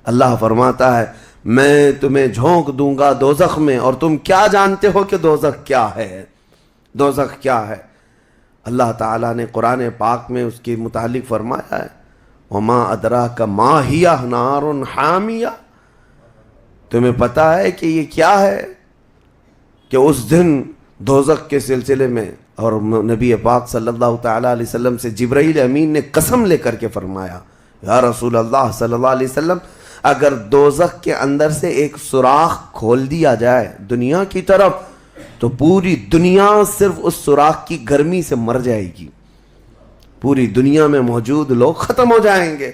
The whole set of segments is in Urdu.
اللہ فرماتا ہے میں تمہیں جھونک دوں گا دوزخ میں اور تم کیا جانتے ہو کہ دوزخ کیا ہے؟ دوزخ کیا ہے؟ اللہ تعالیٰ نے قرآن پاک میں اس کے متعلق فرمایا ہے وما ادراک ما ہی نار حامیہ، تمہیں پتہ ہے کہ یہ کیا ہے؟ کہ اس دن دوزخ کے سلسلے میں، اور نبی پاک صلی اللہ تعالیٰ علیہ وسلم سے جبرائیل امین نے قسم لے کر کے فرمایا یا رسول اللہ صلی اللہ علیہ وسلم، اگر دوزخ کے اندر سے ایک سوراخ کھول دیا جائے دنیا کی طرف تو پوری دنیا صرف اس سوراخ کی گرمی سے مر جائے گی، پوری دنیا میں موجود لوگ ختم ہو جائیں گے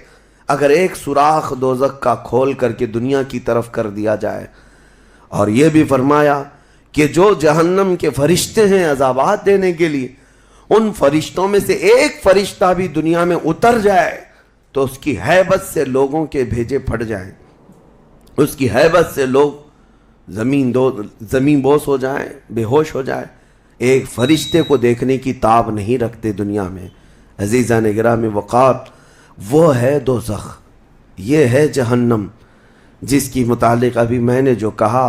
اگر ایک سوراخ دوزخ کا کھول کر کے دنیا کی طرف کر دیا جائے۔ اور یہ بھی فرمایا کہ جو جہنم کے فرشتے ہیں عذابات دینے کے لیے، ان فرشتوں میں سے ایک فرشتہ بھی دنیا میں اتر جائے تو اس کی ہیبت سے لوگوں کے بھیجے پھٹ جائیں، اس کی ہیبت سے لوگ زمین بوس ہو جائیں، بے ہوش ہو جائیں، ایک فرشتے کو دیکھنے کی تاب نہیں رکھتے دنیا میں۔ عزیزان گرامی وقار، وہ ہے دوزخ، یہ ہے جہنم، جس کی متعلق ابھی میں نے جو کہا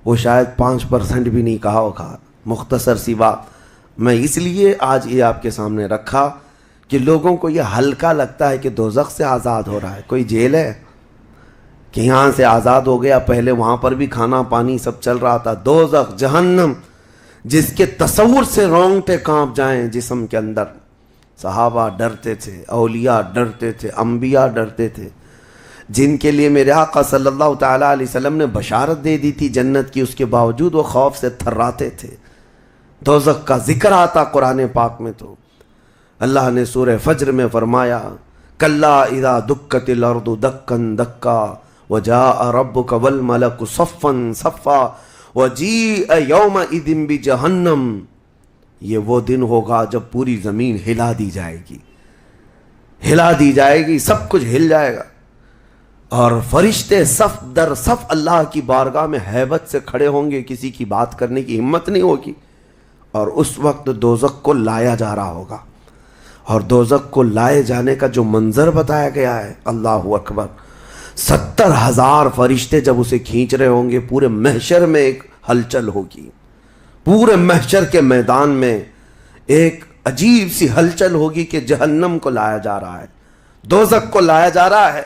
وہ شاید 5% بھی نہیں کہا ہوگا، مختصر سی بات میں اس لیے آج یہ آپ کے سامنے رکھا کہ لوگوں کو یہ ہلکا لگتا ہے کہ دوزخ سے آزاد ہو رہا ہے، کوئی جیل ہے کہ یہاں سے آزاد ہو گیا، پہلے وہاں پر بھی کھانا پانی سب چل رہا تھا۔ دوزخ، جہنم، جس کے تصور سے رونگٹے کانپ جائیں جسم کے اندر۔ صحابہ ڈرتے تھے، اولیاء ڈرتے تھے، انبیاء ڈرتے تھے، جن کے لیے میرے آقا صلی اللہ تعالیٰ علیہ وسلم نے بشارت دے دی تھی جنت کی، اس کے باوجود وہ خوف سے تھراتے تھے۔ دوزخ کا ذکر آتا قرآن پاک میں تو اللہ نے سورہ فجر میں فرمایا کلا اذا دکت الارض دکا دکا وجاء ربک والملک صفا صفا وجیء یومئذ بجہنم، یہ وہ دن ہوگا جب پوری زمین ہلا دی جائے گی، ہلا دی جائے گی، سب کچھ ہل جائے گا، اور فرشتے صف در صف اللہ کی بارگاہ میں ہیبت سے کھڑے ہوں گے، کسی کی بات کرنے کی ہمت نہیں ہوگی، اور اس وقت دوزخ کو لایا جا رہا ہوگا۔ اور دوزخ کو لائے جانے کا جو منظر بتایا گیا ہے، اللہ اکبر، 70,000 فرشتے جب اسے کھینچ رہے ہوں گے، پورے محشر میں ایک ہلچل ہوگی، پورے محشر کے میدان میں ایک عجیب سی ہلچل ہوگی کہ جہنم کو لایا جا رہا ہے، دوزخ کو لایا جا رہا ہے،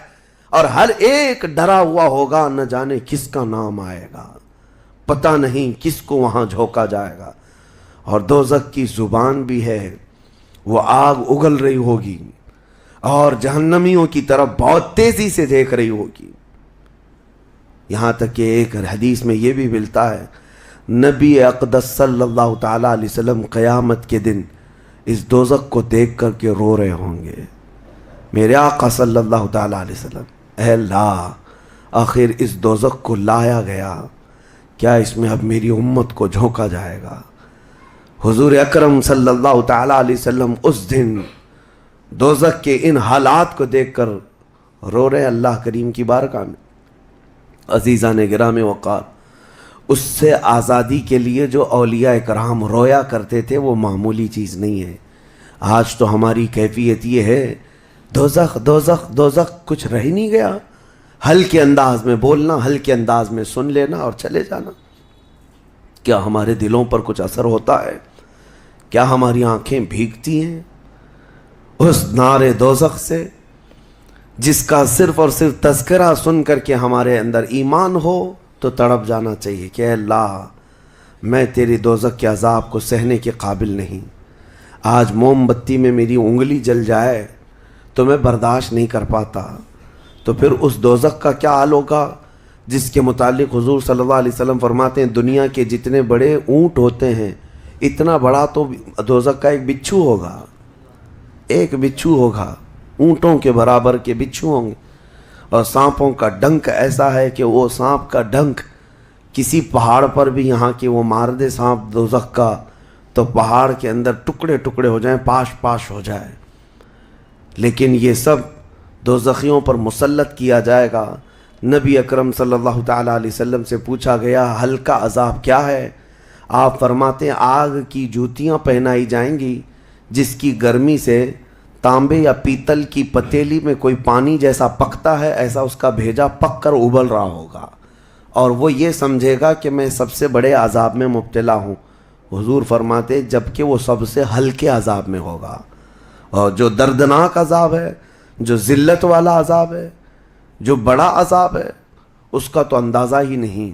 اور ہر ایک ڈرا ہوا ہوگا، نہ جانے کس کا نام آئے گا، پتہ نہیں کس کو وہاں جھونکا جائے گا۔ اور دوزخ کی زبان بھی ہے، وہ آگ اگل رہی ہوگی اور جہنمیوں کی طرف بہت تیزی سے دیکھ رہی ہوگی، یہاں تک کہ ایک حدیث میں یہ بھی ملتا ہے نبی اقدس صلی اللہ تعالیٰ علیہ وسلم قیامت کے دن اس دوزخ کو دیکھ کر کے رو رہے ہوں گے، میرے آقا صلی اللہ تعالیٰ علیہ وسلم، اے اللہ آخر اس دوزخ کو لایا گیا، کیا اس میں اب میری امت کو جھونکا جائے گا؟ حضور اکرم صلی اللہ تعالیٰ علیہ وسلم اس دن دوزخ کے ان حالات کو دیکھ کر رو رہے اللہ کریم کی بارگاہ میں۔ عزیزان گرامی وقار، اس سے آزادی کے لیے جو اولیاء کرام رویا کرتے تھے وہ معمولی چیز نہیں ہے۔ آج تو ہماری کیفیت یہ ہے دوزخ دوزخ دوزخ، کچھ رہ ہی نہیں گیا، ہلکے انداز میں بولنا، ہلکے انداز میں سن لینا اور چلے جانا۔ کیا ہمارے دلوں پر کچھ اثر ہوتا ہے؟ کیا ہماری آنکھیں بھیگتی ہیں اس نارے دوزخ سے جس کا صرف اور صرف تذکرہ سن کر کے ہمارے اندر ایمان ہو تو تڑپ جانا چاہیے کہ اے اللہ میں تیری دوزخ کے عذاب کو سہنے کے قابل نہیں، آج موم بتی میں میری انگلی جل جائے تو میں برداشت نہیں کر پاتا، تو پھر اس دوزخ کا کیا حال ہوگا جس کے متعلق حضور صلی اللہ علیہ وسلم فرماتے ہیں دنیا کے جتنے بڑے اونٹ ہوتے ہیں اتنا بڑا تو دوزخ کا ایک بچھو ہوگا، ایک بچھو ہوگا، اونٹوں کے برابر کے بچھو ہوں گے، اور سانپوں کا ڈنک ایسا ہے کہ وہ سانپ کا ڈنک کسی پہاڑ پر بھی یہاں کے وہ مار دے سانپ دوزخ کا تو پہاڑ کے اندر ٹکڑے ٹکڑے ہو جائیں، پاش پاش ہو جائے، لیکن یہ سب دوزخیوں پر مسلط کیا جائے گا۔ نبی اکرم صلی اللہ تعالیٰ علیہ وسلم سے پوچھا گیا ہلکا عذاب کیا ہے؟ آپ فرماتے ہیں آگ کی جوتیاں پہنائی جائیں گی جس کی گرمی سے تانبے یا پیتل کی پتیلی میں کوئی پانی جیسا پکتا ہے ایسا اس کا بھیجا پک کر ابل رہا ہوگا، اور وہ یہ سمجھے گا کہ میں سب سے بڑے عذاب میں مبتلا ہوں۔ حضور فرماتے جبکہ وہ سب سے ہلکے عذاب میں ہوگا، اور جو دردناک عذاب ہے، جو ذلت والا عذاب ہے، جو بڑا عذاب ہے، اس کا تو اندازہ ہی نہیں۔